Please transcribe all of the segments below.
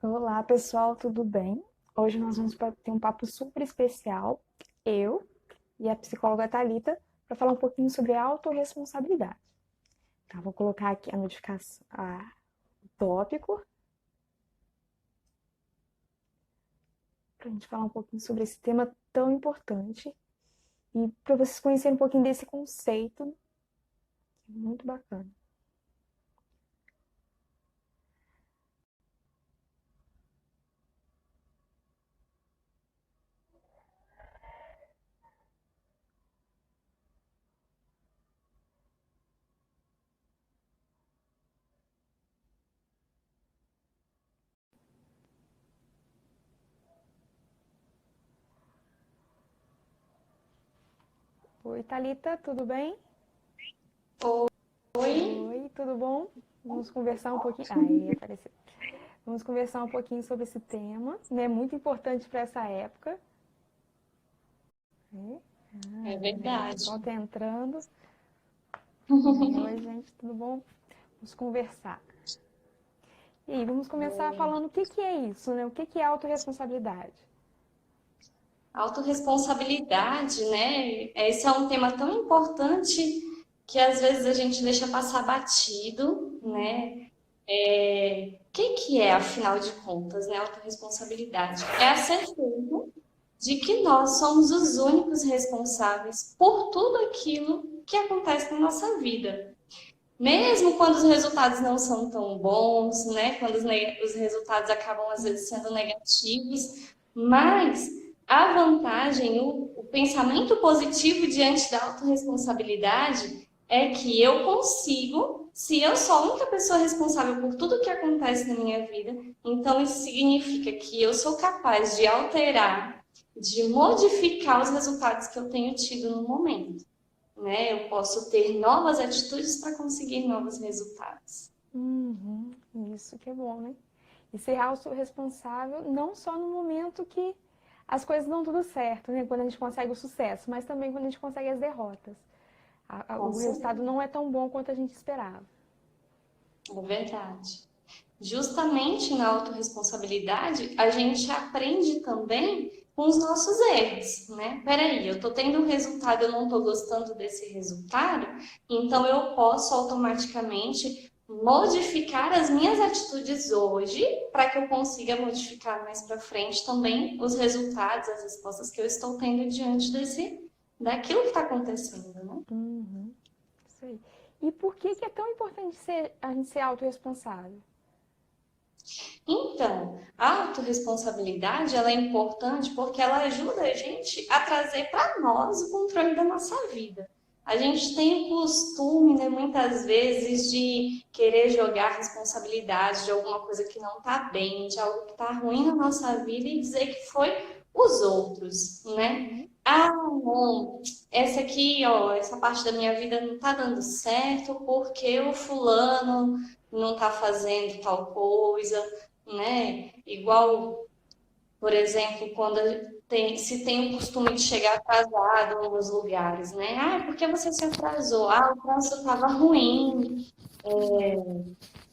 Olá, pessoal, tudo bem? Hoje nós vamos ter um papo super especial, eu e a psicóloga Thalita, para falar um pouquinho sobre autorresponsabilidade. Tá, vou colocar aqui a notificação, o tópico, para a gente falar um pouquinho sobre esse tema tão importante e para vocês conhecerem um pouquinho desse conceito, muito bacana. Oi, Thalita, tudo bem? Oi, Oi, tudo bom? Vamos conversar um pouquinho. Aí, apareceu. Vamos conversar um pouquinho sobre esse tema, né? Muito importante para essa época. Né? é O verdade. pessoal está entrando. Oi, gente, tudo bom? Vamos conversar. E aí, vamos começar falando o que que é isso, né? O que que é autorresponsabilidade? Autorresponsabilidade, né? Esse é um tema tão importante que às vezes a gente deixa passar batido, né? O que é, afinal de contas, né? Autorresponsabilidade é a certeza de que nós somos os únicos responsáveis por tudo aquilo que acontece na nossa vida. Mesmo quando os resultados não são tão bons, né? Quando os resultados acabam às vezes sendo negativos, mas a vantagem, o pensamento positivo diante da autorresponsabilidade é que eu consigo, se eu sou a única pessoa responsável por tudo que acontece na minha vida, então isso significa que eu sou capaz de alterar, de modificar os resultados que eu tenho tido no momento, né? Eu posso ter novas atitudes para conseguir novos resultados. Uhum, isso que é bom, né? E ser autorresponsável não só no momento que as coisas dão tudo certo, né? Quando a gente consegue o sucesso, mas também quando a gente consegue as derrotas. Com O resultado certeza, não é tão bom quanto a gente esperava. é verdade. Justamente na autorresponsabilidade, a gente aprende também com os nossos erros, né? Peraí, eu tô tendo um resultado, eu não tô gostando desse resultado, então eu posso automaticamente modificar as minhas atitudes hoje para que eu consiga modificar mais para frente também os resultados, as respostas que eu estou tendo diante daquilo que está acontecendo, né? Uhum, isso aí. E por que que é tão importante a gente ser autorresponsável? Então, a autorresponsabilidade ela é importante porque ela ajuda a gente a trazer para nós o controle da nossa vida. A gente tem o costume, né, muitas vezes, de querer jogar a responsabilidade de alguma coisa que não está bem, de algo que está ruim na nossa vida e dizer que foi os outros, né? Uhum, Ah, não, essa aqui, ó, essa parte da minha vida não está dando certo porque o fulano não está fazendo tal coisa, né? Igual, por exemplo, quando se tem o costume de chegar atrasado nos lugares, né? Ah, por que você se atrasou? Ah, o trânsito estava ruim,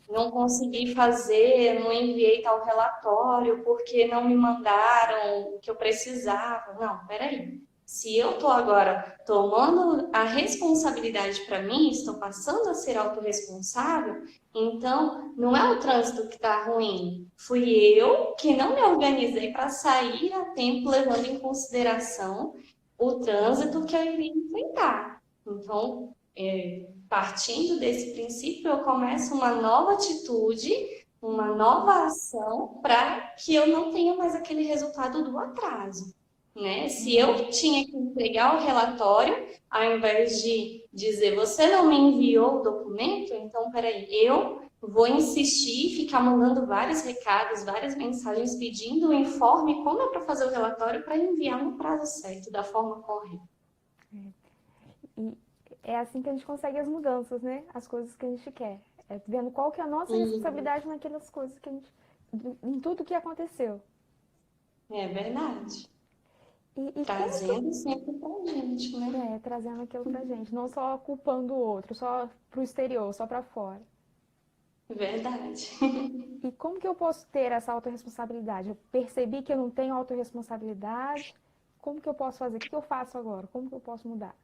não consegui fazer, não enviei tal relatório porque não me mandaram o que eu precisava. Não, peraí. Se eu estou agora tomando a responsabilidade para mim, estou passando a ser autorresponsável, então não é o trânsito que está ruim. Fui eu que não me organizei para sair a tempo, levando em consideração o trânsito que eu iria enfrentar. Então, partindo desse princípio, eu começo uma nova atitude, uma nova ação para que eu não tenha mais aquele resultado do atraso, né? Se eu uhum. tinha que entregar o relatório, ao invés de dizer você não me enviou o documento, então peraí, eu vou insistir, ficar mandando vários recados, várias mensagens pedindo o informe como é para fazer o relatório para enviar no prazo certo, da forma correta. E é assim que a gente consegue as mudanças, né? As coisas que a gente quer. É vendo qual que é a nossa E responsabilidade naquelas coisas que a gente, em tudo que aconteceu. é verdade. E como que Trazendo sempre pra gente, né? trazendo aquilo pra gente, não só culpando o outro, só pro exterior, só pra fora. Verdade. E como que eu posso ter essa autorresponsabilidade? Eu percebi que eu não tenho autorresponsabilidade. Como que eu posso fazer? O que eu faço agora? Como que eu posso mudar?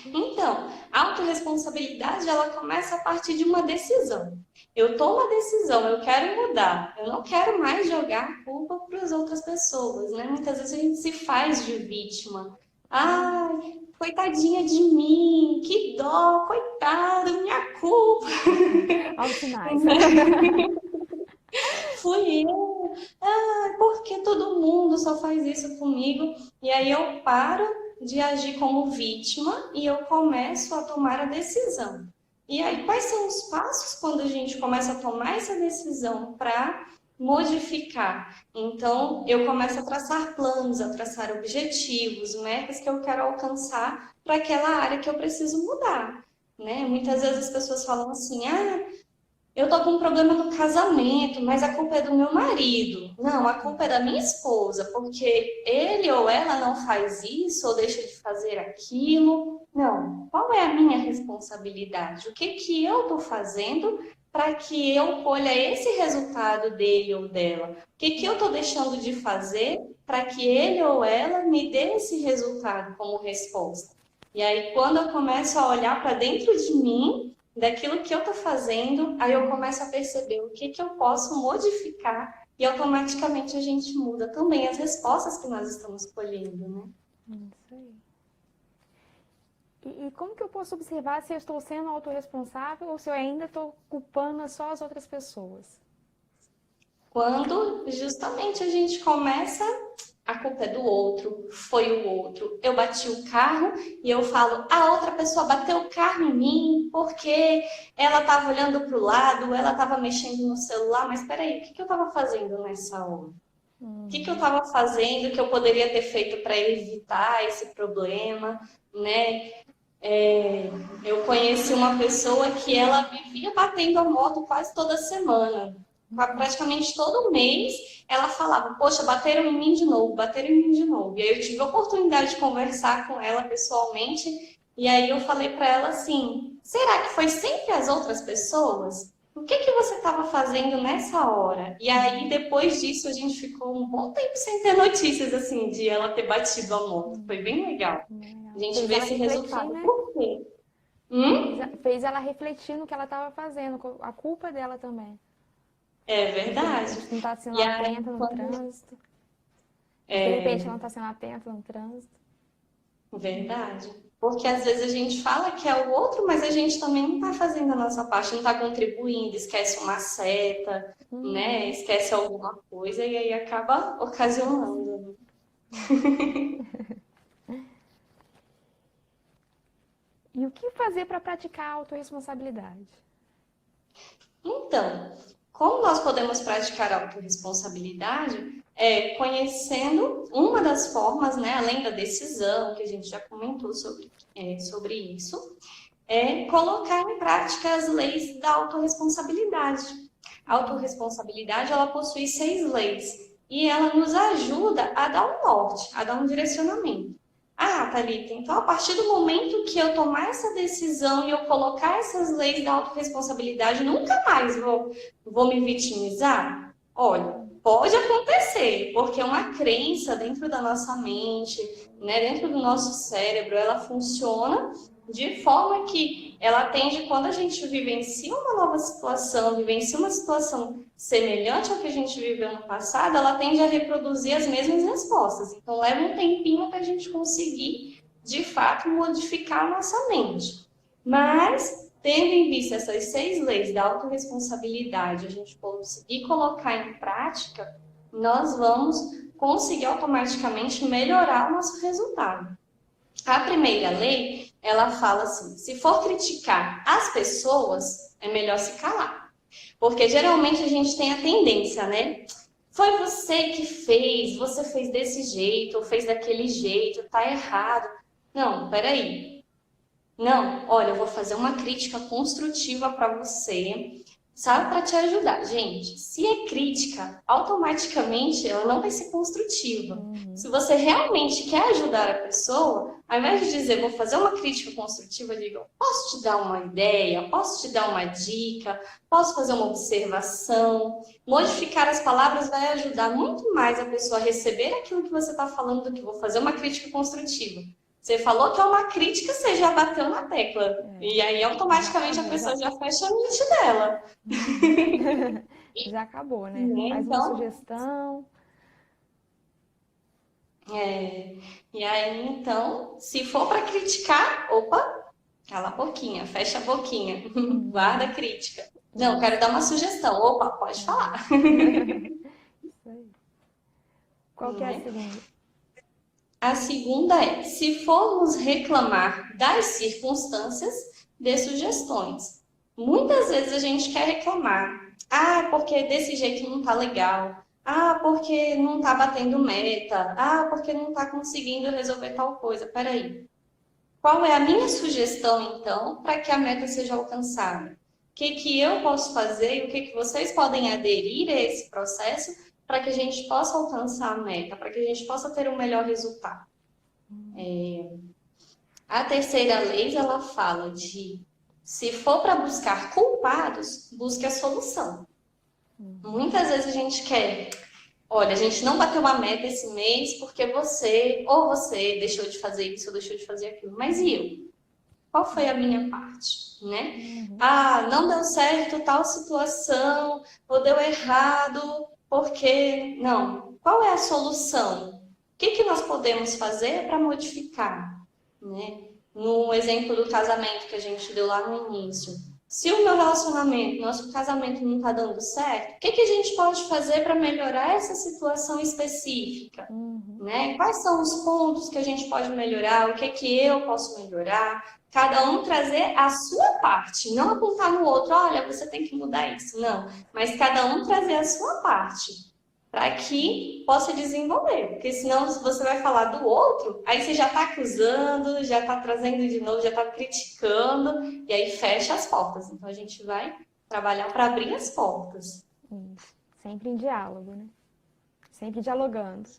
Então, a autorresponsabilidade, ela começa a partir de uma decisão. Eu tomo a decisão, eu quero mudar. Eu não quero mais jogar a culpa para as outras pessoas, né? Muitas vezes a gente se faz de vítima. Ai, coitadinha de mim, que dó, coitado, minha culpa. Aos sinais. Fui eu. Ah, porque todo mundo só faz isso comigo? E aí eu paro de agir como vítima e eu começo a tomar a decisão. E aí, quais são os passos quando a gente começa a tomar essa decisão para modificar? Então, eu começo a traçar planos, a traçar objetivos, metas que eu quero alcançar para aquela área que eu preciso mudar. Né? Muitas vezes as pessoas falam assim: ah, eu tô com um problema no casamento, mas a culpa é do meu marido. Não, a culpa é da minha esposa, porque ele ou ela não faz isso ou deixa de fazer aquilo. Não, qual é a minha responsabilidade? O que que eu tô fazendo para que eu colha esse resultado dele ou dela? O que que eu tô deixando de fazer para que ele ou ela me dê esse resultado como resposta? E aí, quando eu começo a olhar para dentro de mim, daquilo que eu estou fazendo, aí eu começo a perceber o que que eu posso modificar e automaticamente a gente muda também as respostas que nós estamos colhendo, né? Isso aí. E como que eu posso observar se eu estou sendo autorresponsável ou se eu ainda estou culpando só as outras pessoas? Quando justamente a gente começa, a culpa é do outro, foi o outro. Eu bati o carro e eu falo, a outra pessoa bateu o carro em mim porque ela estava olhando para o lado, ela estava mexendo no celular, mas peraí, o que que eu estava fazendo nessa hora? O que que eu estava fazendo que eu poderia ter feito para evitar esse problema, né? Eu conheci uma pessoa que ela vivia batendo a moto quase toda semana. Praticamente todo mês ela falava, poxa, bateram em mim de novo, bateram em mim de novo. E aí eu tive a oportunidade de conversar com ela pessoalmente, e aí eu falei para ela assim, será que foi sempre as outras pessoas? O que que você estava fazendo nessa hora? E aí depois disso a gente ficou um bom tempo sem ter notícias assim de ela ter batido a moto. Foi bem legal. A gente Fez vê ela esse refletir, resultado. né? Por quê? Fez ela refletir no que ela estava fazendo, a culpa dela também. É verdade. De não estar sendo E aí, atenta no quando. trânsito. De repente ela É não está sendo atenta no trânsito. verdade. Porque às vezes a gente fala que é o outro, mas a gente também não está fazendo a nossa parte, não está contribuindo, esquece uma seta, né? Esquece alguma coisa e aí acaba ocasionando. E o que fazer para praticar a autorresponsabilidade? Então, como nós podemos praticar a autorresponsabilidade? É conhecendo uma das formas, né, além da decisão, que a gente já comentou sobre isso, é colocar em prática as leis da autorresponsabilidade. A autorresponsabilidade, ela possui 6 leis e ela nos ajuda a dar um norte, a dar um direcionamento. Ah, Thalita, então a partir do momento que eu tomar essa decisão e eu colocar essas leis da autorresponsabilidade, nunca mais vou me vitimizar? Olha, pode acontecer, porque é uma crença dentro da nossa mente, né, dentro do nosso cérebro, ela funciona de forma que ela tende, quando a gente vivencia uma nova situação, vivencia uma situação semelhante ao que a gente viveu no passado, ela tende a reproduzir as mesmas respostas. Então, leva um tempinho para a gente conseguir, de fato, modificar a nossa mente. Mas, tendo em vista essas 6 leis da autorresponsabilidade, a gente conseguir colocar em prática, nós vamos conseguir automaticamente melhorar o nosso resultado. A primeira lei, ela fala assim, se for criticar as pessoas, é melhor se calar. Porque geralmente a gente tem a tendência, né? Foi você que fez, você fez desse jeito, ou fez daquele jeito, tá errado. Não, peraí. Não, olha, eu vou fazer uma crítica construtiva para você, sabe, para te ajudar. Gente, se é crítica, automaticamente ela não vai ser construtiva. Se você realmente quer ajudar a pessoa, ao invés de dizer, vou fazer uma crítica construtiva, diga, posso te dar uma ideia, posso te dar uma dica, posso fazer uma observação. Modificar as palavras vai ajudar muito mais a pessoa a receber aquilo que você está falando do que vou fazer uma crítica construtiva. Você falou que é uma crítica, você já bateu na tecla. E aí, automaticamente, a pessoa já fecha a mente dela. Já acabou, né? Né? Faz uma Então, sugestão. e aí, então, se for para criticar, opa, cala a boquinha, fecha a boquinha, guarda a crítica. Não, quero dar uma sugestão. Opa, pode falar. Isso aí. Qual que é a Né? segunda? A segunda é, se formos reclamar das circunstâncias, dê sugestões. Muitas vezes a gente quer reclamar. Ah, porque desse jeito não tá legal. Ah, porque não tá batendo meta. Ah, porque não tá conseguindo resolver tal coisa. Peraí. Qual é a minha sugestão, então, para que a meta seja alcançada? O que eu posso fazer e o que vocês podem aderir a esse processo para que a gente possa alcançar a meta, para que a gente possa ter um melhor resultado? A terceira lei, ela fala de, se for para buscar culpados, busque a solução. Muitas vezes a gente quer, olha, a gente não bateu uma meta esse mês porque você deixou de fazer isso ou deixou de fazer aquilo. Mas e eu? Qual foi a minha parte, né? Ah, não deu certo tal situação, ou deu errado, porque... Não, qual é a solução? O que nós podemos fazer para modificar, né? No exemplo do casamento que a gente deu lá no início. Se o meu relacionamento, nosso casamento não está dando certo, o que a gente pode fazer para melhorar essa situação específica? Né? Quais são os pontos que a gente pode melhorar? O que eu posso melhorar? Cada um trazer a sua parte, não apontar no outro, olha, você tem que mudar isso, não. Mas cada um trazer a sua parte, para que possa desenvolver. Porque senão, se você vai falar do outro, aí você já está acusando, já está trazendo de novo, já está criticando, e aí fecha as portas. Então, a gente vai trabalhar para abrir as portas. Isso. Sempre em diálogo, né? Sempre dialogando.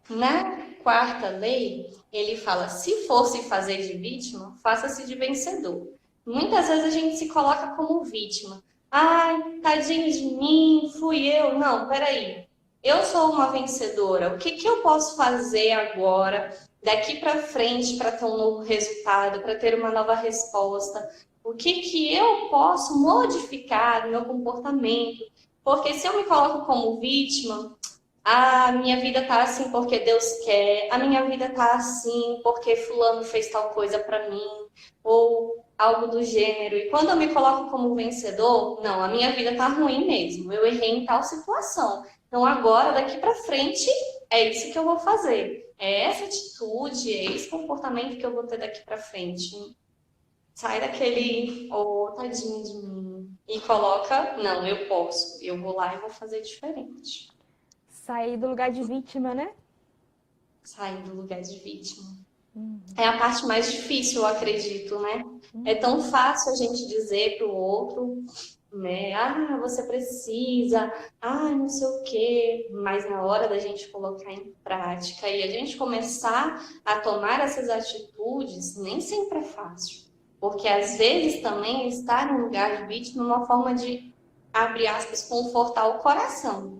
Na quarta lei, ele fala, se for se fazer de vítima, faça-se de vencedor. Muitas vezes a gente se coloca como vítima. Ai, tadinho de mim, fui eu. Não, peraí. Eu sou uma vencedora. O que eu posso fazer agora, daqui para frente, para ter um novo resultado, para ter uma nova resposta? O que eu posso modificar no meu comportamento? Porque se eu me coloco como vítima, a minha vida tá assim porque Deus quer, a minha vida tá assim porque fulano fez tal coisa para mim, ou algo do gênero. E quando eu me coloco como vencedor, não, a minha vida tá ruim mesmo, eu errei em tal situação. Então agora, daqui para frente, é isso que eu vou fazer. É essa atitude, é esse comportamento que eu vou ter daqui para frente. Sai daquele, tadinho de mim, e coloca, não, eu posso, eu vou lá e vou fazer diferente. Sair do lugar de vítima, né? Sair do lugar de vítima. É a parte mais difícil, eu acredito, né? É tão fácil a gente dizer para o outro, né? Ah, você precisa, ah, não sei o quê. Mas na hora da gente colocar em prática e a gente começar a tomar essas atitudes, nem sempre é fácil. Porque às vezes também estar no lugar de vítima é uma forma de, abre aspas, confortar o coração,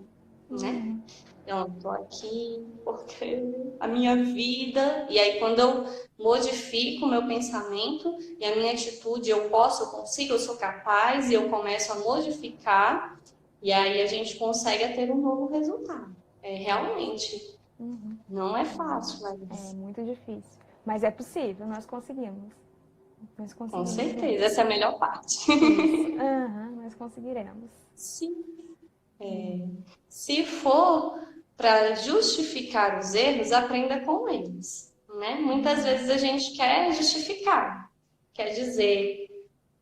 né? Então, eu tô aqui porque a minha vida... E aí, quando eu modifico o meu pensamento e a minha atitude, eu posso, eu consigo, eu sou capaz, e eu começo a modificar, e aí a gente consegue ter um novo resultado. Realmente, não é fácil, mas... É muito difícil. Mas é possível, nós conseguimos. Nós Com conseguimos. certeza, essa é a melhor parte. Nós conseguiremos. Sim. Se for para justificar os erros, aprenda com eles, né? Muitas vezes a gente quer justificar, quer dizer,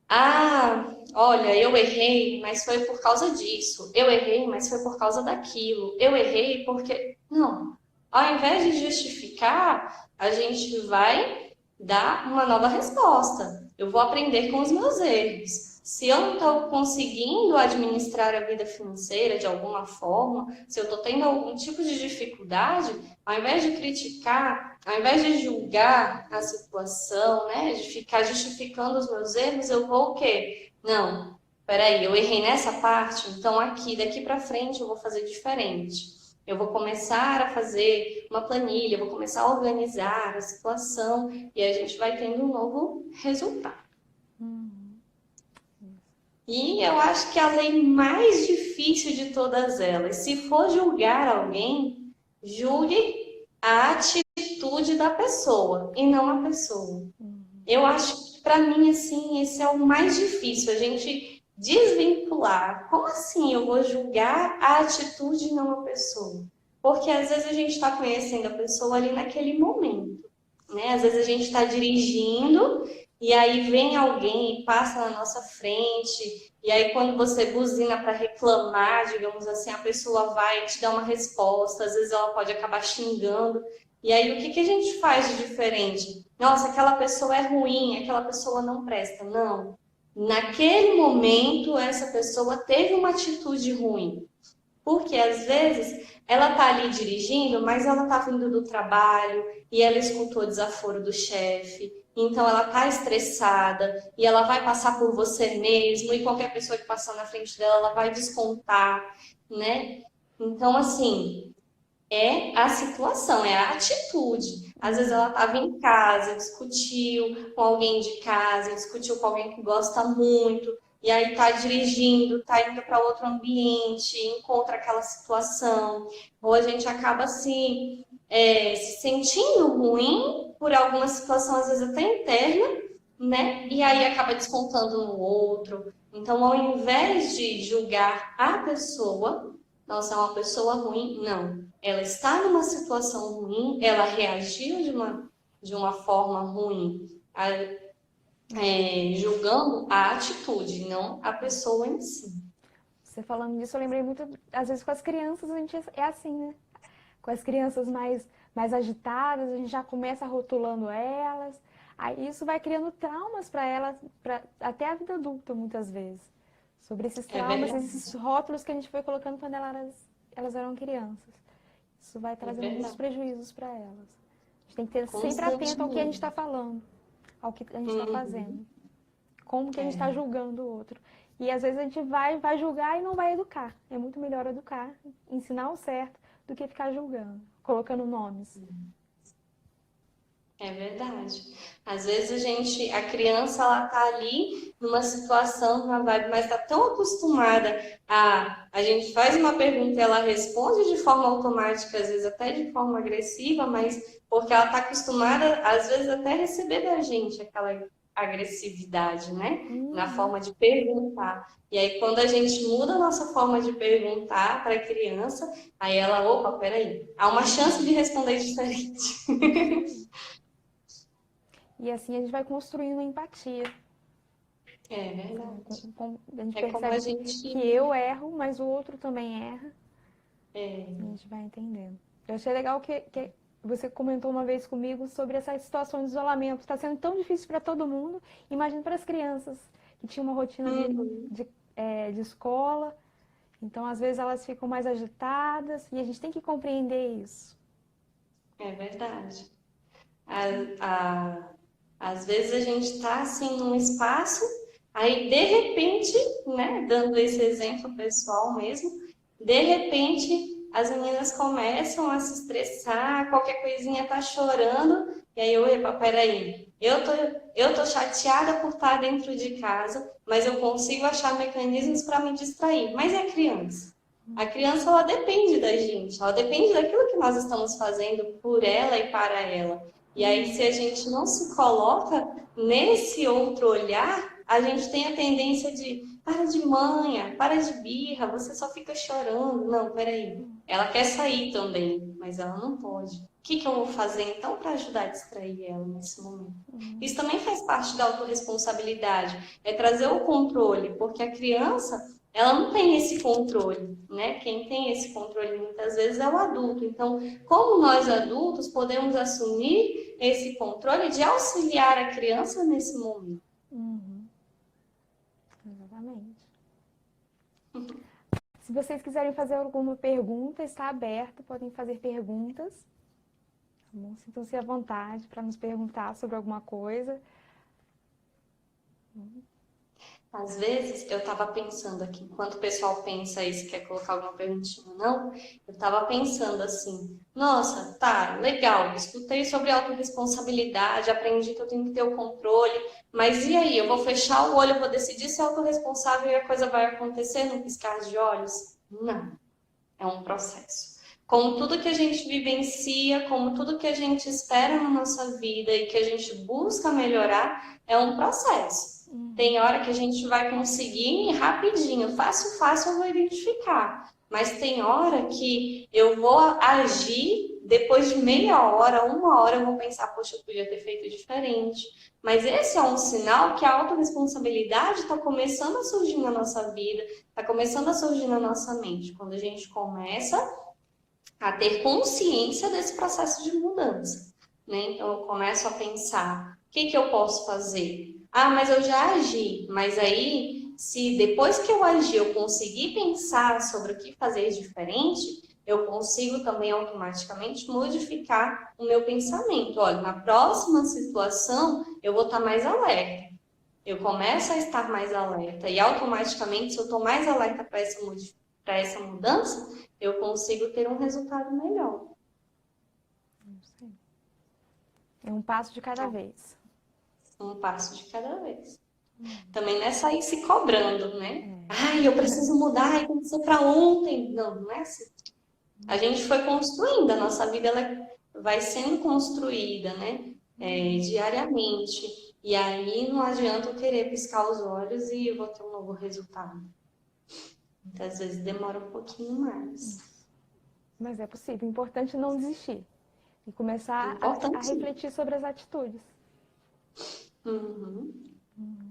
ah, olha, eu errei, mas foi por causa disso. Eu errei, mas foi por causa daquilo. Eu errei porque... Não. Ao invés de justificar, a gente vai dar uma nova resposta. eu vou aprender com os meus erros. Se eu não estou conseguindo administrar a vida financeira de alguma forma, se eu estou tendo algum tipo de dificuldade, ao invés de criticar, ao invés de julgar a situação, né, de ficar justificando os meus erros, eu vou o quê? Não, peraí, eu errei nessa parte, então aqui, daqui para frente eu vou fazer diferente. Eu vou começar a fazer uma planilha, eu vou começar a organizar a situação e a gente vai tendo um novo resultado. E eu acho que a lei mais difícil de todas elas, se for julgar alguém, julgue a atitude da pessoa e não a pessoa. Eu acho que, para mim, assim, esse é o mais difícil, a gente desvincular. Como assim eu vou julgar a atitude e não a pessoa? Porque às vezes a gente está conhecendo a pessoa ali naquele momento, né? Às vezes a gente está dirigindo e aí vem alguém e passa na nossa frente, e aí quando você buzina para reclamar, digamos assim, a pessoa vai te dar uma resposta, às vezes ela pode acabar xingando. E aí o que a gente faz de diferente? Nossa, aquela pessoa é ruim, aquela pessoa não presta. Não. Naquele momento, essa pessoa teve uma atitude ruim. Porque às vezes ela tá ali dirigindo, mas ela tá vindo do trabalho e ela escutou o desaforo do chefe. Então ela tá estressada e ela vai passar por você mesmo e qualquer pessoa que passar na frente dela, ela vai descontar, né? Então, assim, é a situação, é a atitude. Às vezes ela estava em casa, discutiu com alguém de casa, discutiu com alguém que gosta muito, e aí está dirigindo, está indo para outro ambiente, encontra aquela situação, ou a gente acaba se sentindo ruim por alguma situação, às vezes até interna, né? E aí acaba descontando no outro. Então, ao invés de julgar a pessoa, nossa, é uma pessoa ruim, não. Ela está numa situação ruim, ela reagiu de uma forma ruim, julgando a atitude, não a pessoa em si. Você falando disso, eu lembrei muito, às vezes com as crianças a gente é assim, né? Com as crianças mais agitadas, a gente já começa rotulando elas, aí isso vai criando traumas para elas, até a vida adulta, muitas vezes. Sobre esses traumas, esses rótulos que a gente foi colocando quando elas eram crianças. Isso vai trazendo muitos prejuízos para elas. A gente tem que ter sempre atento ao que a gente está falando, ao que a gente está fazendo. Como que a gente está julgando o outro. E às vezes a gente vai julgar e não vai educar. É muito melhor educar, ensinar o certo, do que ficar julgando, colocando nomes. É verdade. Às vezes a criança, ela tá ali numa situação, numa vibe, mas tá tão acostumada a gente faz uma pergunta e ela responde de forma automática, às vezes até de forma agressiva, mas porque ela tá acostumada, às vezes até receber da gente aquela agressividade, né? Na forma de perguntar. E aí, quando a gente muda a nossa forma de perguntar para a criança, aí ela, opa, peraí, há uma chance de responder diferente. E assim a gente vai construindo empatia. É verdade. A gente É como a percebe gente... que eu erro, mas o outro também erra. É. A gente vai entendendo. Eu achei legal que você comentou uma vez comigo sobre essa situação de isolamento. Está sendo tão difícil para todo mundo. Imagina para as crianças que tinham uma rotina de escola. Então, às vezes, elas ficam mais agitadas e a gente tem que compreender isso. É verdade. Às vezes a gente está assim num espaço, aí de repente, né, dando esse exemplo pessoal mesmo, de repente as meninas começam a se estressar, qualquer coisinha tá chorando, e aí epa, peraí, eu tô chateada por estar dentro de casa, mas eu consigo achar mecanismos para me distrair. Mas é a criança. A criança, ela depende da gente, ela depende daquilo que nós estamos fazendo por ela e para ela. E aí, se a gente não se coloca nesse outro olhar, a gente tem a tendência de para de manha, para de birra, você só fica chorando. Não, peraí. Ela quer sair também, mas ela não pode. O que eu vou fazer então para ajudar a distrair ela nesse momento? Isso também faz parte da autorresponsabilidade, é trazer o controle, porque a criança, ela não tem esse controle, né? Quem tem esse controle muitas vezes é o adulto. Então, como nós adultos podemos assumir esse controle de auxiliar a criança nesse momento? Exatamente. Se vocês quiserem fazer alguma pergunta, está aberto, podem fazer perguntas. Tá bom? Sintam-se à vontade para nos perguntar sobre alguma coisa. Às vezes, eu estava pensando aqui, enquanto o pessoal pensa aí, se quer colocar alguma perguntinha ou não, eu estava pensando assim, nossa, tá, legal, escutei sobre autorresponsabilidade, aprendi que eu tenho que ter o controle, mas e aí, eu vou fechar o olho, eu vou decidir ser autorresponsável e a coisa vai acontecer num piscar de olhos? Não, é um processo. Como tudo que a gente vivencia, como tudo que a gente espera na nossa vida e que a gente busca melhorar, é um processo. Tem hora que a gente vai conseguir rapidinho, fácil, fácil eu vou identificar. Mas tem hora que eu vou agir, depois de meia hora, uma hora, eu vou pensar, poxa, eu podia ter feito diferente. Mas esse é um sinal que a autorresponsabilidade está começando a surgir na nossa vida, está começando a surgir na nossa mente. Quando a gente começa a ter consciência desse processo de mudança, né? Então eu começo a pensar, o que eu posso fazer? Ah, mas eu já agi. Mas aí, se depois que eu agi, eu conseguir pensar sobre o que fazer diferente, eu consigo também automaticamente modificar o meu pensamento. Olha, na próxima situação, eu vou estar mais alerta. Eu começo a estar mais alerta e automaticamente, se eu estou mais alerta para essa mudança, eu consigo ter um resultado melhor. É um passo de cada vez. Um passo de cada vez. Também não é sair se cobrando, né? Ai, eu preciso mudar, tem que ser para ontem. Não, não é assim. A gente foi construindo, a nossa vida ela vai sendo construída, né? Diariamente. E aí não adianta eu querer piscar os olhos e eu vou ter um novo resultado. Muitas vezes demora um pouquinho mais. Mas é possível. O importante é não desistir. E começar a refletir sobre as atitudes.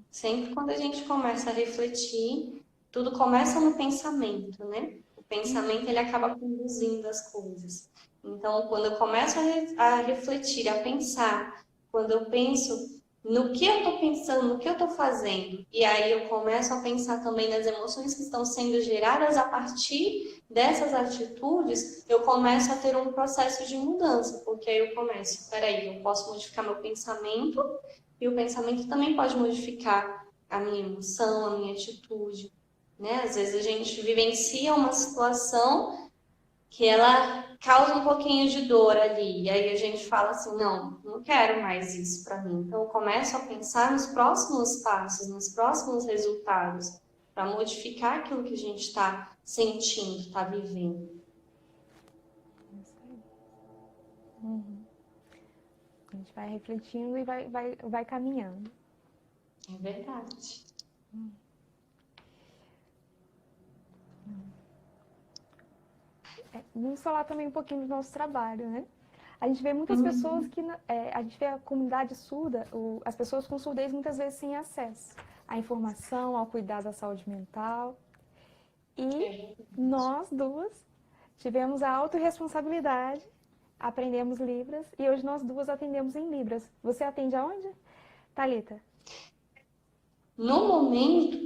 Sempre quando a gente começa a refletir, tudo começa no pensamento, né? O pensamento ele acaba conduzindo as coisas. Então, quando eu começo a refletir, a pensar, quando eu penso no que eu estou pensando, no que eu estou fazendo, e aí eu começo a pensar também nas emoções que estão sendo geradas a partir dessas atitudes, eu começo a ter um processo de mudança, porque aí eu começo, peraí, eu posso modificar meu pensamento, e o pensamento também pode modificar a minha emoção, a minha atitude, né? Às vezes a gente vivencia uma situação que ela causa um pouquinho de dor ali, e aí a gente fala assim, não quero mais isso para mim. Então eu começo a pensar nos próximos passos, nos próximos resultados, para modificar aquilo que a gente está sentindo, está vivendo. A gente vai refletindo e vai caminhando. É verdade. Vamos falar também um pouquinho do nosso trabalho, né? A gente vê muitas pessoas que... a gente vê a comunidade surda, as pessoas com surdez muitas vezes sem acesso à informação, ao cuidado da saúde mental. E nós duas tivemos a autorresponsabilidade, aprendemos Libras e hoje nós duas atendemos em Libras. Você atende aonde, Thalita? No momento,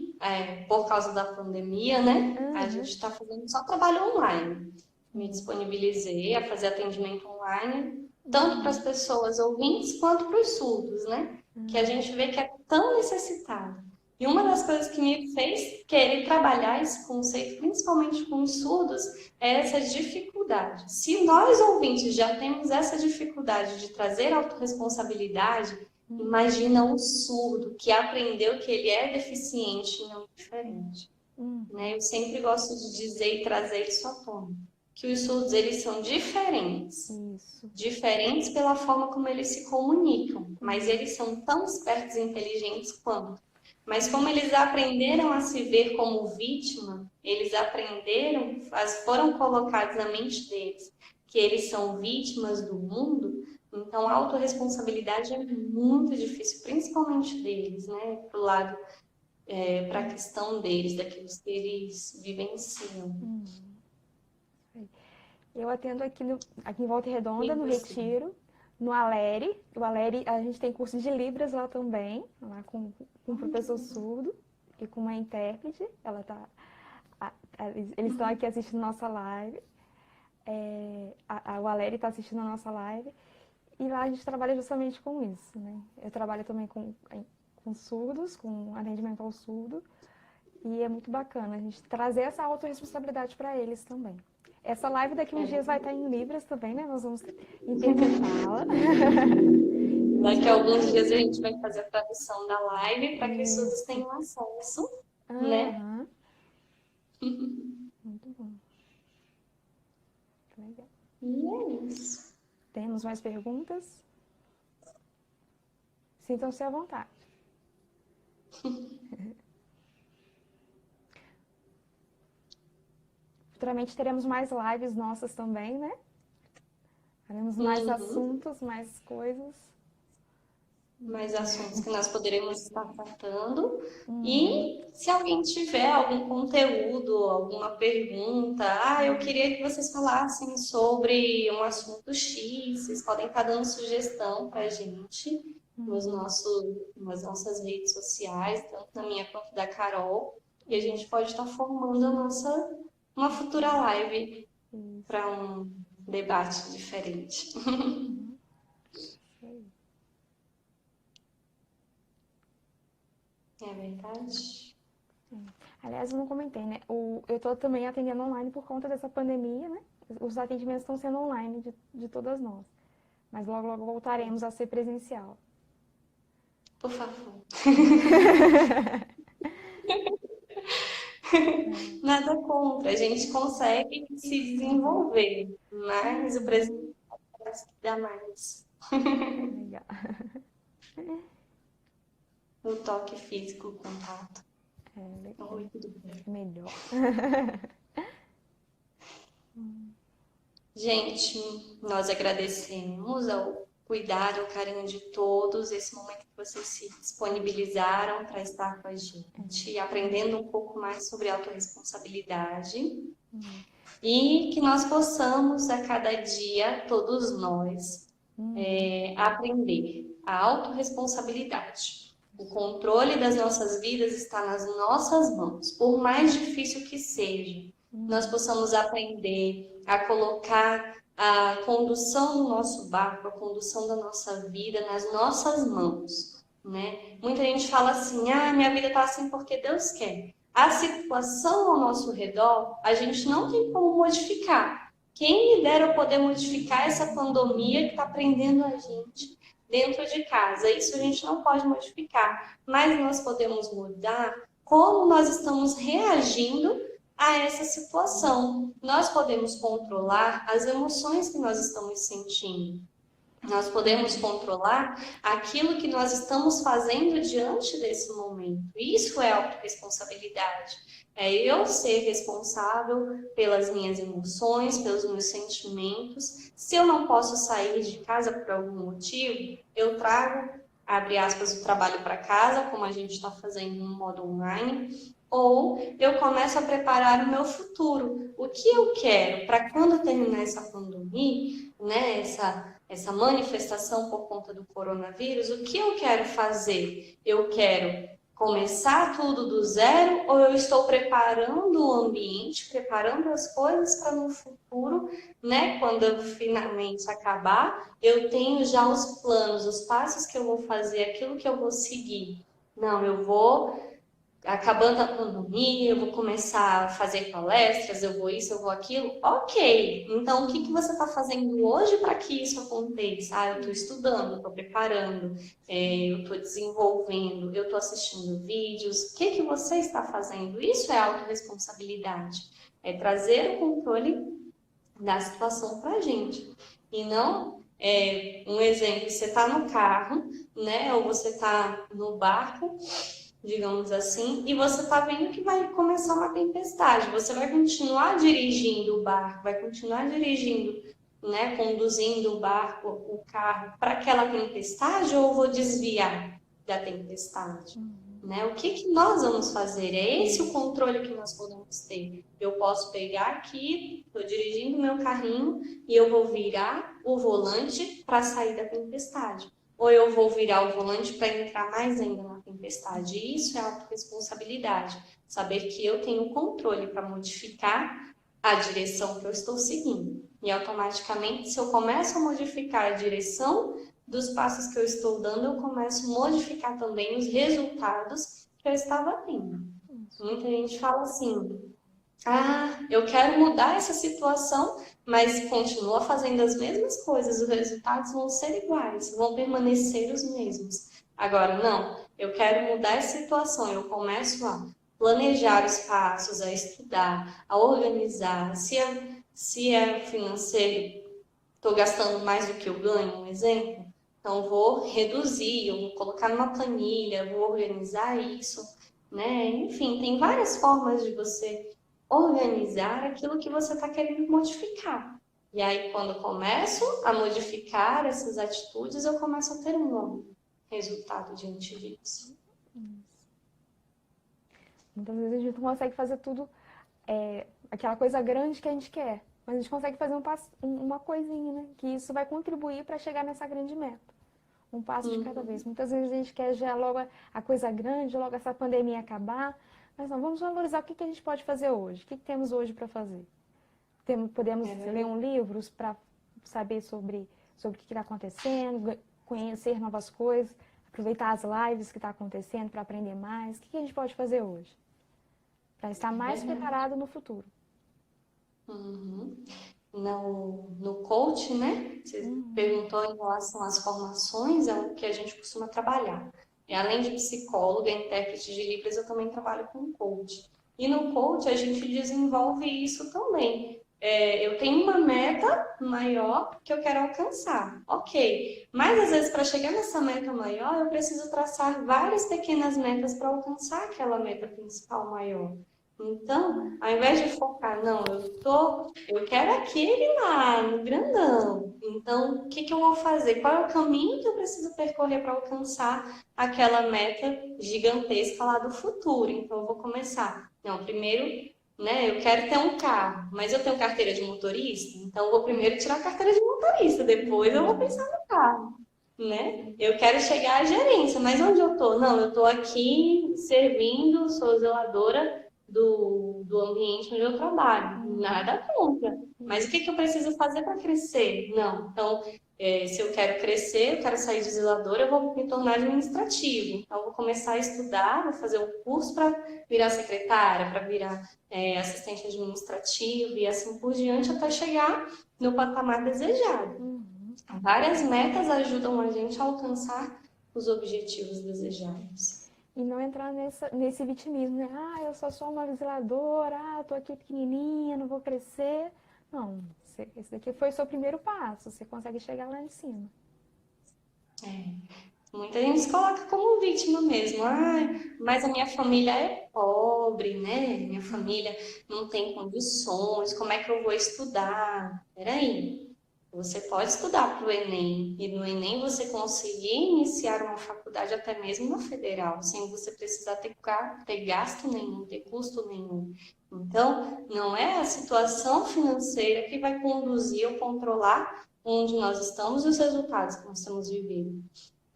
por causa da pandemia, né? A gente está fazendo só trabalho online. Me disponibilizei a fazer atendimento online, tanto para as pessoas ouvintes quanto para os surdos, né? Que a gente vê que é tão necessitado. E uma das coisas que me fez querer trabalhar esse conceito, principalmente com os surdos, é essa dificuldade. Se nós ouvintes já temos essa dificuldade de trazer autorresponsabilidade, imagina um surdo que aprendeu que ele é deficiente e não diferente. Né? Eu sempre gosto de dizer e trazer isso à tona. Que os surdos, eles são diferentes. Isso. Diferentes pela forma como eles se comunicam. Mas eles são tão espertos e inteligentes quanto. Mas como eles aprenderam a se ver como vítima, eles aprenderam, foram colocados na mente deles que eles são vítimas do mundo, então a autorresponsabilidade é muito difícil, principalmente deles, né? Pro lado, para a questão deles, daquilo que eles vivenciam. Eu atendo aqui em Volta Redonda, no Retiro, no Aleri. O Aleri, a gente tem curso de Libras lá também, lá com o professor surdo. e com uma intérprete. Eles estão aqui assistindo nossa live. A Valéria está assistindo a nossa live. E lá a gente trabalha justamente com isso, né? Eu trabalho também com surdos, com atendimento ao surdo. E é muito bacana a gente trazer essa autorresponsabilidade para eles também. Essa live daqui uns dias vai estar em Libras também, né? Nós vamos interpretá-la. Daqui a alguns dias a gente vai fazer a tradução da live para que os surdos tenham acesso, né? Muito bom. Legal. E é isso. Temos mais perguntas? Sintam-se à vontade. Futuramente teremos mais lives nossas também, né? Teremos mais assuntos, mais coisas. Mais assuntos que nós poderemos estar tratando. E se alguém tiver algum conteúdo, alguma pergunta, eu queria que vocês falassem sobre um assunto X, vocês podem estar dando sugestão para a gente nas nossas redes sociais, tanto na minha quanto da Carol, e a gente pode estar formando uma futura live para um debate diferente. É verdade? Aliás, eu não comentei, né? Eu estou também atendendo online por conta dessa pandemia, né? Os atendimentos estão sendo online de todas nós. Mas logo, logo voltaremos a ser presencial. Por favor. Nada contra, a gente consegue se desenvolver, mas o presencial parece que dá mais. Legal. O toque físico, o contato. Legal. Oi, tudo bem? Melhor. Gente, nós agradecemos ao cuidado, ao carinho de todos, esse momento que vocês se disponibilizaram para estar com a gente, aprendendo um pouco mais sobre autorresponsabilidade. E que nós possamos, a cada dia, todos nós, aprender a autorresponsabilidade. O controle das nossas vidas está nas nossas mãos, por mais difícil que seja. Nós possamos aprender a colocar a condução do nosso barco, a condução da nossa vida nas nossas mãos, né? Muita gente fala assim, minha vida está assim porque Deus quer. A situação ao nosso redor, a gente não tem como modificar. Quem me dera eu poder modificar essa pandemia que está prendendo a gente dentro de casa. Isso a gente não pode modificar, mas nós podemos mudar como nós estamos reagindo a essa situação. Nós podemos controlar as emoções que nós estamos sentindo. Nós podemos controlar aquilo que nós estamos fazendo diante desse momento. Isso é autorresponsabilidade. É eu ser responsável pelas minhas emoções, pelos meus sentimentos. Se eu não posso sair de casa por algum motivo, eu trago, abre aspas, o trabalho para casa, como a gente está fazendo no modo online, ou eu começo a preparar o meu futuro. O que eu quero para quando terminar essa pandemia, né, essa manifestação por conta do coronavírus, o que eu quero fazer? Eu quero começar tudo do zero ou eu estou preparando o ambiente, preparando as coisas para no futuro, né, quando eu finalmente acabar, eu tenho já os planos, os passos que eu vou fazer, aquilo que eu vou seguir. Não, eu vou... Acabando a pandemia, eu vou começar a fazer palestras, eu vou isso, eu vou aquilo. Ok, então o que você está fazendo hoje para que isso aconteça? Eu estou estudando, estou preparando, eu estou desenvolvendo, eu estou assistindo vídeos. O que você está fazendo? Isso é autorresponsabilidade. É trazer o controle da situação para a gente. E não, um exemplo, você está no carro, né? Ou você está no barco, digamos assim, e você está vendo que vai começar uma tempestade. Você vai continuar dirigindo o barco, vai continuar dirigindo, né, conduzindo o barco, o carro para aquela tempestade, ou eu vou desviar da tempestade? Né? O que nós vamos fazer? É esse o controle que nós podemos ter. Eu posso pegar aqui, estou dirigindo meu carrinho e eu vou virar o volante para sair da tempestade. Ou eu vou virar o volante para entrar mais ainda na tempestade. tempestade. E isso é autorresponsabilidade. Saber que eu tenho controle para modificar a direção que eu estou seguindo. E automaticamente, se eu começo a modificar a direção dos passos que eu estou dando, eu começo a modificar também os resultados que eu estava tendo. Muita gente fala assim, eu quero mudar essa situação, mas continua fazendo as mesmas coisas, os resultados vão ser iguais, vão permanecer os mesmos. Agora, não, eu quero mudar essa situação, eu começo a planejar os passos, a estudar, a organizar. Se é financeiro, estou gastando mais do que eu ganho, um exemplo, então vou reduzir, eu vou colocar numa planilha, vou organizar isso, né? Enfim, tem várias formas de você organizar aquilo que você está querendo modificar. E aí, quando eu começo a modificar essas atitudes, eu começo a ter um bom resultado diante disso. Muitas vezes a gente não consegue fazer tudo, aquela coisa grande que a gente quer, mas a gente consegue fazer uma coisinha, né? Que isso vai contribuir para chegar nessa grande meta. Um passo de cada vez. Muitas vezes a gente quer já logo a coisa grande, logo essa pandemia acabar, mas não, vamos valorizar o que a gente pode fazer hoje, o que temos hoje para fazer. Podemos ler livros para saber sobre o que está acontecendo, conhecer novas coisas, aproveitar as lives que está acontecendo para aprender mais. O que a gente pode fazer hoje? Para estar mais preparado no futuro. No coach, né? Você perguntou em relação às formações, é o que a gente costuma trabalhar. E além de psicóloga, intérprete de Libras, eu também trabalho com coach. E no coach a gente desenvolve isso também. Eu tenho uma meta maior que eu quero alcançar, ok. Mas às vezes para chegar nessa meta maior, eu preciso traçar várias pequenas metas para alcançar aquela meta principal maior. Então, ao invés de focar, não, eu quero aquele lá, no grandão. Então, o que eu vou fazer? Qual é o caminho que eu preciso percorrer para alcançar aquela meta gigantesca lá do futuro? Então, eu vou começar. Não, primeiro, né, eu quero ter um carro, mas eu tenho carteira de motorista, então eu vou primeiro tirar a carteira de motorista, depois eu vou pensar no carro. Né? Eu quero chegar à gerência, mas onde eu tô? Não, eu tô aqui servindo, sou zeladora do ambiente onde eu trabalho. Nada contra. Mas o que eu preciso fazer para crescer? Não. Então, se eu quero crescer, eu quero sair de zeladora, eu vou me tornar administrativo. Então, eu vou começar a estudar, vou fazer um curso para virar secretária, para virar assistente administrativo e assim por diante, até chegar no patamar desejado. Várias metas ajudam a gente a alcançar os objetivos desejados. E não entrar nesse vitimismo, né? Eu só sou uma zeladora, tô aqui pequenininha, não vou crescer. Não, esse daqui foi o seu primeiro passo, você consegue chegar lá em cima. Muita gente se coloca como vítima mesmo. Mas a minha família é pobre, né? Minha família não tem condições, como é que eu vou estudar? Peraí. Você pode estudar para o Enem e no Enem você conseguir iniciar uma faculdade até mesmo na federal, sem você precisar ter gasto nenhum, ter custo nenhum. Então, não é a situação financeira que vai conduzir ou controlar onde nós estamos e os resultados que nós estamos vivendo,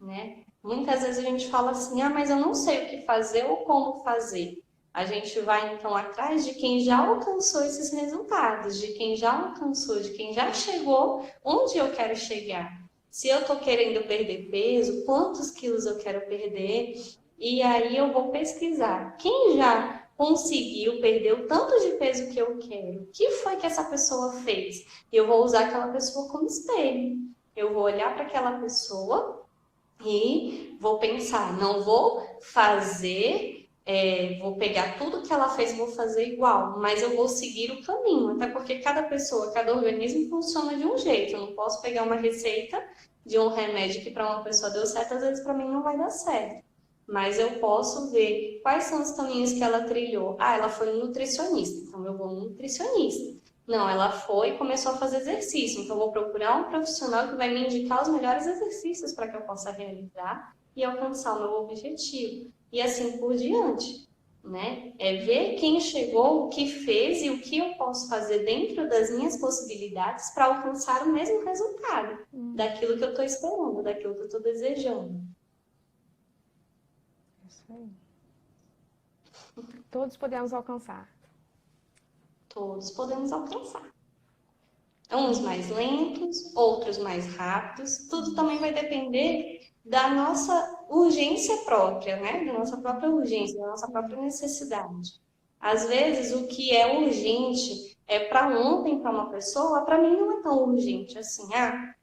né? Muitas vezes a gente fala assim, mas eu não sei o que fazer ou como fazer. A gente vai, então, atrás de quem já alcançou esses resultados, de quem já alcançou, de quem já chegou onde eu quero chegar. Se eu estou querendo perder peso, quantos quilos eu quero perder? E aí eu vou pesquisar. Quem já conseguiu perder o tanto de peso que eu quero? O que foi que essa pessoa fez? Eu vou usar aquela pessoa como espelho. Eu vou olhar para aquela pessoa e vou pensar, não vou fazer... vou pegar tudo que ela fez e vou fazer igual, mas eu vou seguir o caminho, até porque cada pessoa, cada organismo funciona de um jeito. Eu não posso pegar uma receita de um remédio que para uma pessoa deu certo, às vezes para mim não vai dar certo. Mas eu posso ver quais são os caminhos que ela trilhou. Ela foi nutricionista, então eu vou no nutricionista. Não, ela foi e começou a fazer exercício, então eu vou procurar um profissional que vai me indicar os melhores exercícios para que eu possa realizar e alcançar o meu objetivo. E assim por diante, né? Ver quem chegou, o que fez e o que eu posso fazer dentro das minhas possibilidades para alcançar o mesmo resultado daquilo que eu estou esperando, daquilo que eu estou desejando. Isso aí. Todos podemos alcançar. Todos podemos alcançar. Uns mais lentos, outros mais rápidos. Tudo também vai depender da nossa urgência própria, né? Da nossa própria urgência, da nossa própria necessidade. Às vezes, o que é urgente é para ontem para uma pessoa, para mim não é tão urgente assim.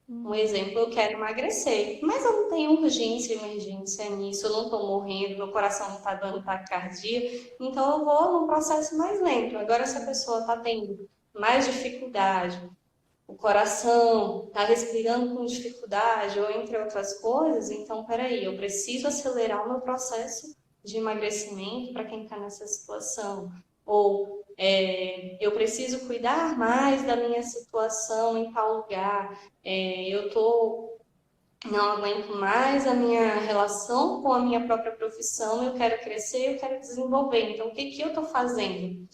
Um exemplo, eu quero emagrecer, mas eu não tenho urgência, emergência nisso, eu não estou morrendo, meu coração não está dando taquicardia, então eu vou num processo mais lento. Agora, se a pessoa está tendo mais dificuldade, o coração está respirando com dificuldade, ou entre outras coisas, então, peraí, eu preciso acelerar o meu processo de emagrecimento para quem está nessa situação. Ou eu preciso cuidar mais da minha situação em tal lugar. Não aguento mais a minha relação com a minha própria profissão, eu quero crescer, eu quero desenvolver. Então, o que que eu estou fazendo?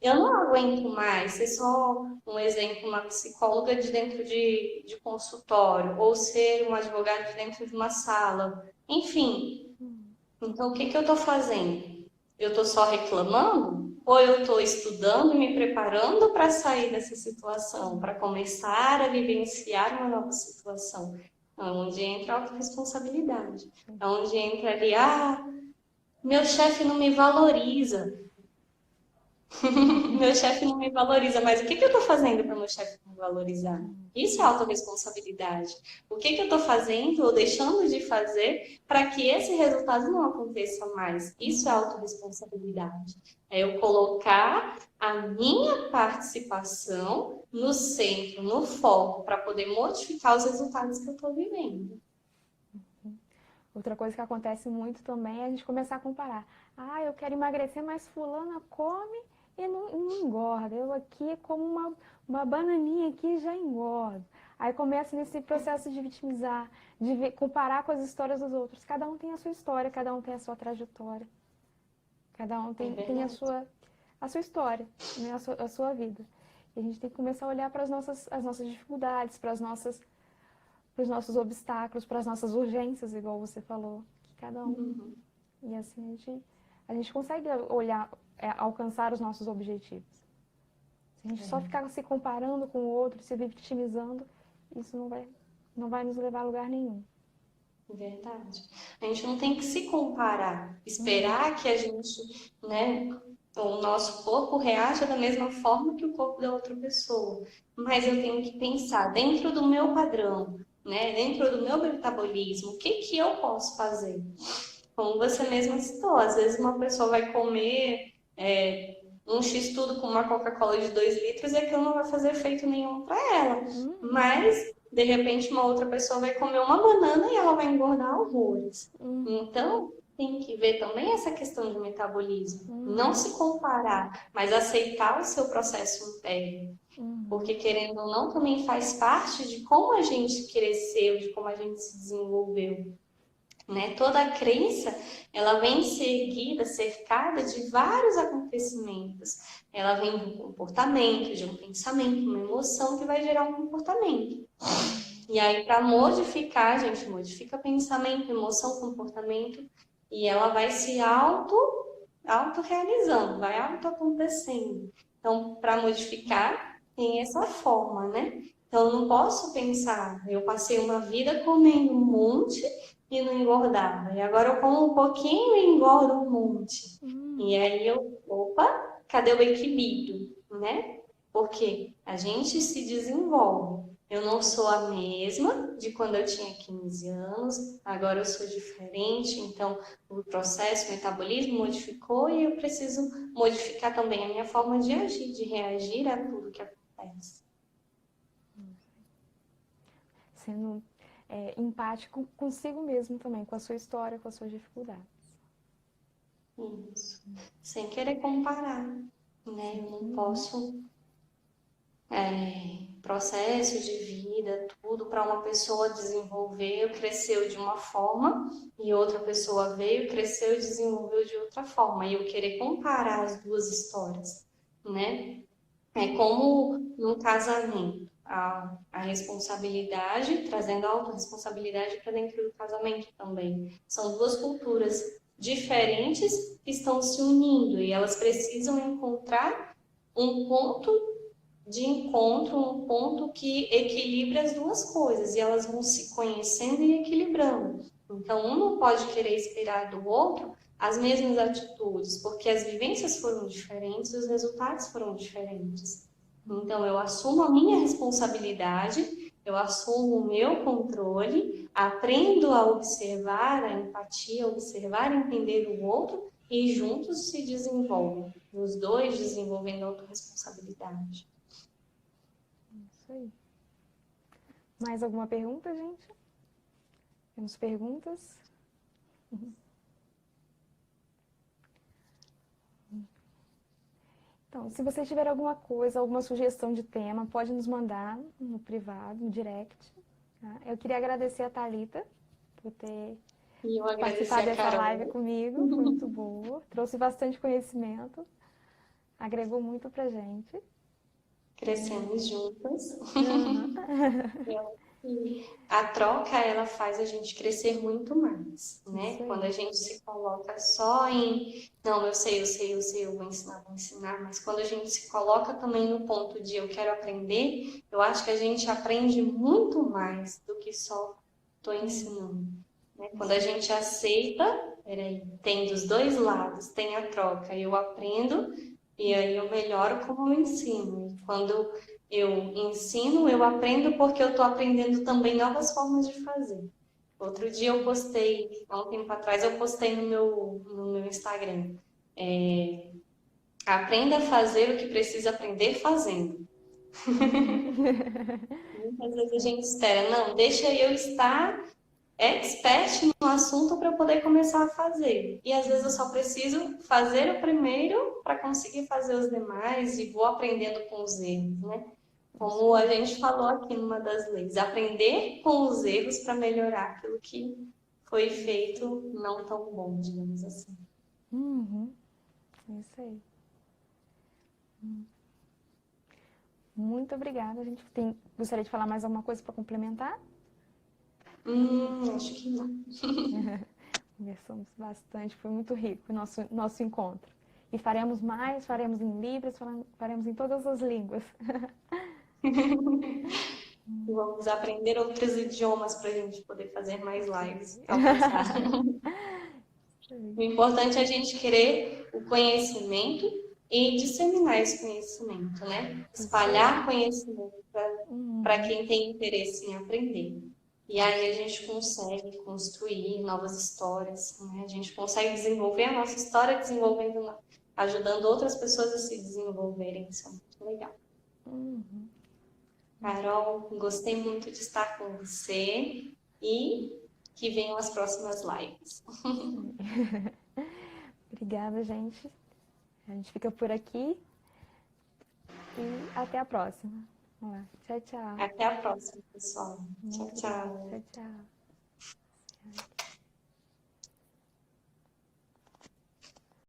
Eu não aguento mais ser só um exemplo, uma psicóloga de dentro de consultório, ou ser um advogado de dentro de uma sala. Enfim, então o que que eu estou fazendo? Eu estou só reclamando? Ou eu estou estudando e me preparando para sair dessa situação, para começar a vivenciar uma nova situação? É onde entra a autorresponsabilidade. É onde entra ali, meu chefe não me valoriza. Meu chefe não me valoriza, mas o que que eu estou fazendo para meu chefe me valorizar? Isso é autorresponsabilidade. O que que eu estou fazendo ou deixando de fazer para que esse resultado não aconteça mais? Isso é autorresponsabilidade. É eu colocar a minha participação no centro, no foco, para poder modificar os resultados que eu estou vivendo. Outra coisa que acontece muito também é a gente começar a comparar. Eu quero emagrecer, mas fulana come e não engorda. Eu aqui como uma bananinha aqui e já engordo. Aí começa nesse processo de vitimizar, de comparar com as histórias dos outros. Cada um tem a sua história, cada um tem a sua trajetória. Cada um tem a sua história, né? A sua vida. E a gente tem que começar a olhar para as nossas dificuldades, para os nossos obstáculos, para as nossas urgências, igual você falou, que cada um. E assim a gente consegue olhar, alcançar os nossos objetivos. Se a gente só ficar se comparando com o outro, se vitimizando, isso não vai nos levar a lugar nenhum. Verdade. A gente não tem que se comparar, esperar que a gente, né, o nosso corpo reaja da mesma forma que o corpo da outra pessoa. Mas eu tenho que pensar dentro do meu padrão, né, dentro do meu metabolismo, o que que eu posso fazer? Como você mesma citou, às vezes uma pessoa vai comer um X-tudo com uma Coca-Cola de 2 litros e aquilo não vai fazer efeito nenhum para ela. Mas, de repente, uma outra pessoa vai comer uma banana e ela vai engordar horrores. Então, tem que ver também essa questão de metabolismo. Não se comparar, mas aceitar o seu processo interno. Porque, querendo ou não, também faz parte de como a gente cresceu, de como a gente se desenvolveu. Né? Toda a crença, ela vem seguida, cercada de vários acontecimentos. Ela vem de um comportamento, de um pensamento, uma emoção que vai gerar um comportamento. E aí, para modificar, a gente modifica pensamento, emoção, comportamento, e ela vai se auto-realizando, vai auto-acontecendo. Então, para modificar, tem essa forma, né? Então, eu não posso pensar, eu passei uma vida comendo um monte e não engordava. E agora eu como um pouquinho e engordo um monte. E aí cadê o equilíbrio, né? Porque a gente se desenvolve. Eu não sou a mesma de quando eu tinha 15 anos, agora eu sou diferente, então o processo, o metabolismo modificou e eu preciso modificar também a minha forma de agir, de reagir a tudo que acontece. Sendo empático consigo mesmo também, com a sua história, com as suas dificuldades. Isso. Sem querer comparar, né? Eu não posso processo de vida, tudo para uma pessoa desenvolver, cresceu de uma forma e outra pessoa veio, cresceu e desenvolveu de outra forma. E eu querer comparar as duas histórias, né? É como num casamento, a responsabilidade, trazendo a autorresponsabilidade para dentro do casamento também. São duas culturas diferentes que estão se unindo e elas precisam encontrar um ponto de encontro, um ponto que equilibre as duas coisas e elas vão se conhecendo e equilibrando. Então, um não pode querer esperar do outro as mesmas atitudes, porque as vivências foram diferentes e os resultados foram diferentes. Então, eu assumo a minha responsabilidade, eu assumo o meu controle, aprendo a observar, a empatia, observar e entender o outro e juntos se desenvolvem, os dois desenvolvendo a autorresponsabilidade. Isso aí. Mais alguma pergunta, gente? Temos perguntas? Então, se você tiver alguma coisa, alguma sugestão de tema, pode nos mandar no privado, no direct. Tá? Eu queria agradecer a Thalita por ter E eu agradecer participado a dessa live Carol. comigo, foi muito boa, trouxe bastante conhecimento, agregou muito pra gente. Crescemos juntas. Uhum. E a troca, ela faz a gente crescer muito mais, né? Isso aí. Quando a gente se coloca só em, não, eu sei, eu vou ensinar, mas quando a gente se coloca também no ponto de eu quero aprender, eu acho que a gente aprende muito mais do que só estou ensinando, né? Quando a gente aceita, peraí, tem dos dois lados, tem a troca, eu aprendo e aí eu melhoro como eu ensino. E quando eu ensino, eu aprendo porque eu estou aprendendo também novas formas de fazer. Outro dia eu postei, há um tempo atrás, eu postei no meu Instagram. Aprenda a fazer o que precisa aprender fazendo. Muitas vezes a gente espera, não, deixa eu estar expert no assunto para eu poder começar a fazer. E às vezes eu só preciso fazer o primeiro para conseguir fazer os demais e vou aprendendo com os erros, né? Como a gente falou aqui numa das leis, aprender com os erros para melhorar aquilo que foi feito não tão bom, digamos assim. Isso aí. Muito obrigada. A gente gostaria de falar mais alguma coisa para complementar? Acho que não. Conversamos bastante, foi muito rico o nosso encontro. E faremos mais, faremos em Libras, faremos em todas as línguas. Vamos aprender outros idiomas para a gente poder fazer mais lives. O importante é a gente querer o conhecimento e disseminar esse conhecimento, né? Espalhar conhecimento para quem tem interesse em aprender. E aí a gente consegue construir novas histórias, né? A gente consegue desenvolver a nossa história ajudando outras pessoas a se desenvolverem. Isso é muito legal. Carol, gostei muito de estar com você e que venham as próximas lives. Obrigada, gente. A gente fica por aqui e até a próxima. Vamos lá. Tchau, tchau. Até a próxima, pessoal. Tchau, tchau. Tchau, tchau.